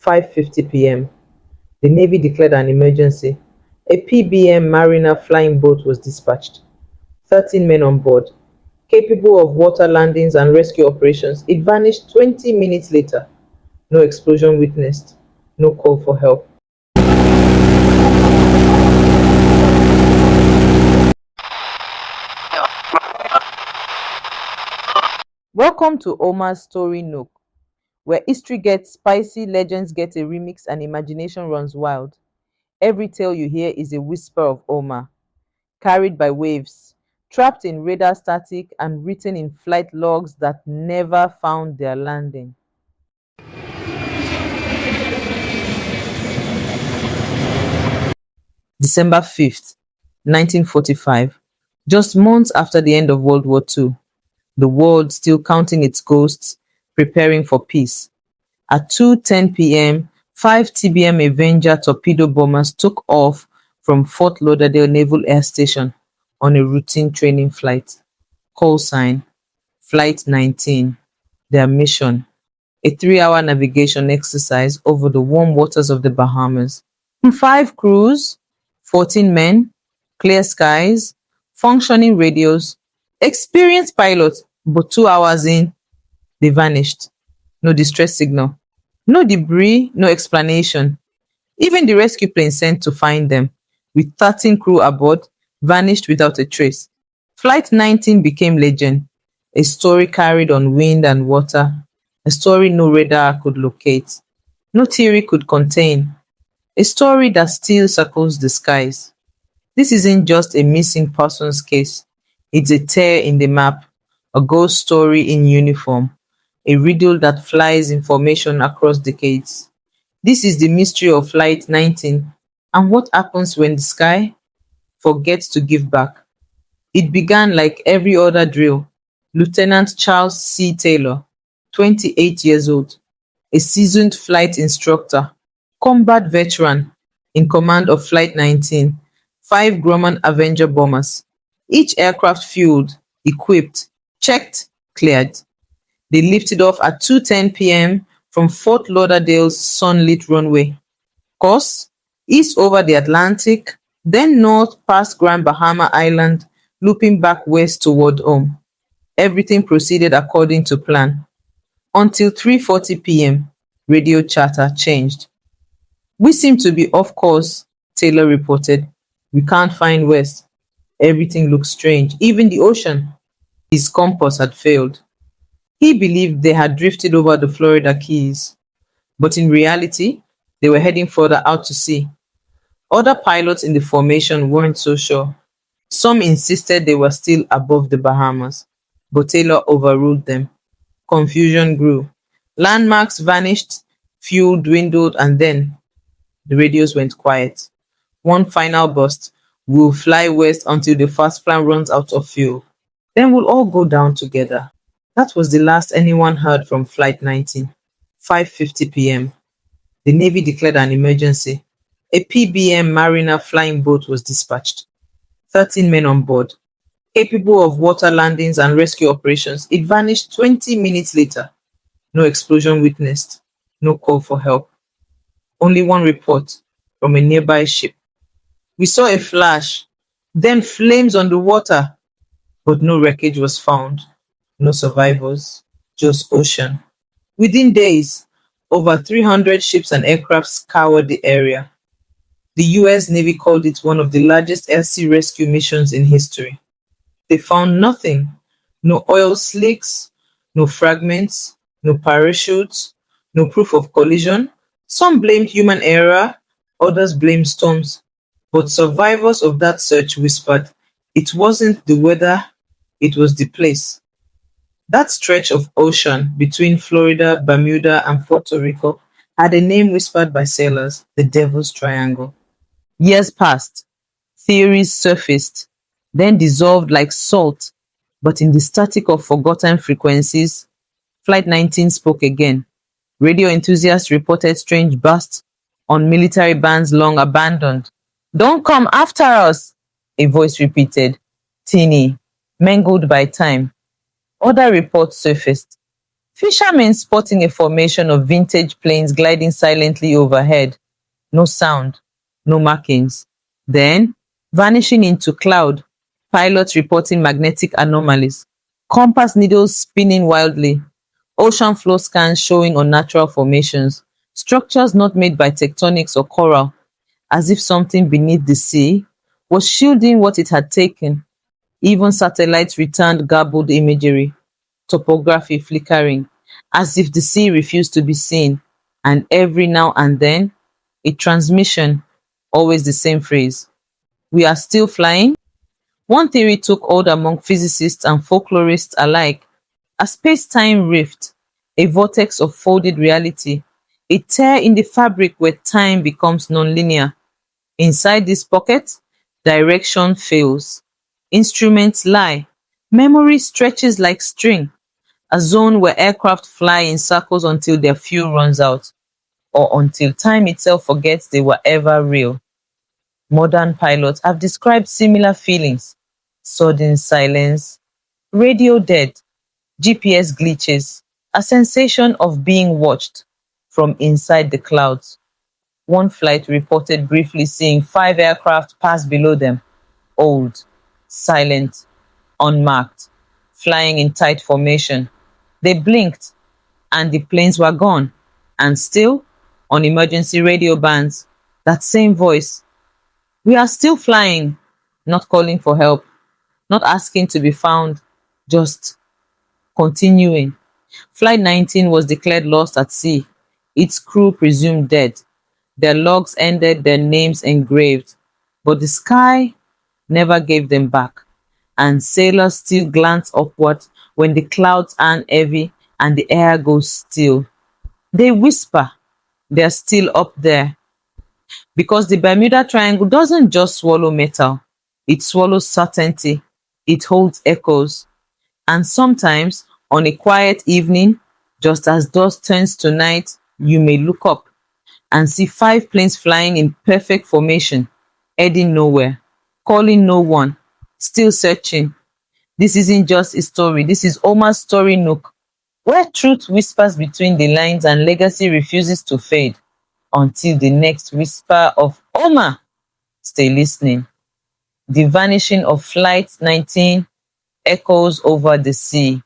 5:50 p.m. The Navy declared an emergency. A PBM Mariner flying boat was dispatched. 13 men on board, capable of water landings and rescue operations. It vanished 20 minutes later. No explosion witnessed. No call for help. Welcome to Omar's Story Nook, where history gets spicy, legends get a remix, and imagination runs wild. Every tale you hear is a whisper of Omar, carried by waves, trapped in radar static, and written in flight logs that never found their landing. December 5th, 1945, just months after the end of World War II, the world still counting its ghosts, preparing for peace. At 2:10 p.m., 5 TBM Avenger torpedo bombers took off from Fort Lauderdale Naval Air Station on a routine training flight. Call sign, Flight 19. Their mission, a 3-hour navigation exercise over the warm waters of the Bahamas. 5 crews, 14 men, clear skies, functioning radios, experienced pilots, but 2 hours in, they vanished. No distress signal, no debris, no explanation. Even the rescue plane sent to find them, with 13 crew aboard, vanished without a trace. Flight 19 became legend, a story carried on wind and water, a story no radar could locate, no theory could contain, a story that still circles the skies. This isn't just a missing persons case, it's a tear in the map, a ghost story in uniform, a riddle that flies information across decades. This is the mystery of Flight 19 and what happens when the sky forgets to give back. It began like every other drill. Lieutenant Charles C. Taylor, 28 years old, a seasoned flight instructor, combat veteran, in command of Flight 19, 5 Grumman Avenger bombers, each aircraft fueled, equipped, checked, cleared. They lifted off at 2:10 p.m. from Fort Lauderdale's sunlit runway. Course, east over the Atlantic, then north past Grand Bahama Island, looping back west toward home. Everything proceeded according to plan. Until 3:40 p.m., radio chatter changed. "We seem to be off course," Taylor reported. "We can't find west. Everything looks strange, even the ocean." His compass had failed. He believed they had drifted over the Florida Keys, but in reality, they were heading further out to sea. Other pilots in the formation weren't so sure. Some insisted they were still above the Bahamas, but Taylor overruled them. Confusion grew. Landmarks vanished, fuel dwindled, and then the radios went quiet. One final burst: "We'll fly west until the fast plan runs out of fuel. Then we'll all go down together." That was the last anyone heard from Flight 19. 5:50 p.m. The Navy declared an emergency. A PBM Mariner flying boat was dispatched. 13 men on board, capable of water landings and rescue operations. It vanished 20 minutes later. No explosion witnessed. No call for help. Only one report from a nearby ship. "We saw a flash, then flames on the water," but no wreckage was found. No survivors, just ocean. Within days, over 300 ships and aircraft scoured the area. The US Navy called it one of the largest air-sea rescue missions in history. They found nothing: no oil slicks, no fragments, no parachutes, no proof of collision. Some blamed human error, others blamed storms. But survivors of that search whispered it wasn't the weather, it was the place. That stretch of ocean between Florida, Bermuda, and Puerto Rico had a name whispered by sailors: the Devil's Triangle. Years passed, theories surfaced, then dissolved like salt, but in the static of forgotten frequencies, Flight 19 spoke again. Radio enthusiasts reported strange bursts on military bands long abandoned. "Don't come after us," a voice repeated, teeny, mangled by time. Other reports surfaced: Fishermen spotting a formation of vintage planes gliding silently overhead. No sound, no markings. Then, vanishing into cloud, pilots reporting magnetic anomalies, compass needles spinning wildly, ocean floor scans showing unnatural formations, structures not made by tectonics or coral, as if something beneath the sea was shielding what it had taken. Even satellites returned garbled imagery, topography flickering, as if the sea refused to be seen, and every now and then, a transmission, always the same phrase: "We are still flying." One theory took hold among physicists and folklorists alike: a space time rift, a vortex of folded reality, a tear in the fabric where time becomes nonlinear. Inside this pocket, direction fails, instruments lie, memory stretches like string, a zone where aircraft fly in circles until their fuel runs out, or until time itself forgets they were ever real. Modern pilots have described similar feelings: sudden silence, radio dead, GPS glitches, a sensation of being watched from inside the clouds. One flight reported briefly seeing 5 aircraft pass below them, old, silent, unmarked, flying in tight formation. They blinked and the planes were gone. And still, on emergency radio bands, that same voice: "We are still flying," not calling for help, not asking to be found, just continuing. Flight 19 was declared lost at sea, its crew presumed dead, their logs ended, their names engraved. But the sky never gave them back, and sailors still glance upward when the clouds hang heavy and the air goes still. They whisper they're still up there, because the Bermuda Triangle doesn't just swallow metal, it swallows certainty, it holds echoes. And sometimes, on a quiet evening, just as dusk turns to night, you may look up and see 5 planes flying in perfect formation, heading nowhere, calling no one, still searching. This isn't just a story, this is Omar's story Nook, where truth whispers between the lines and legacy refuses to fade until the next whisper of Omar. Stay listening. The vanishing of Flight 19 echoes over the sea.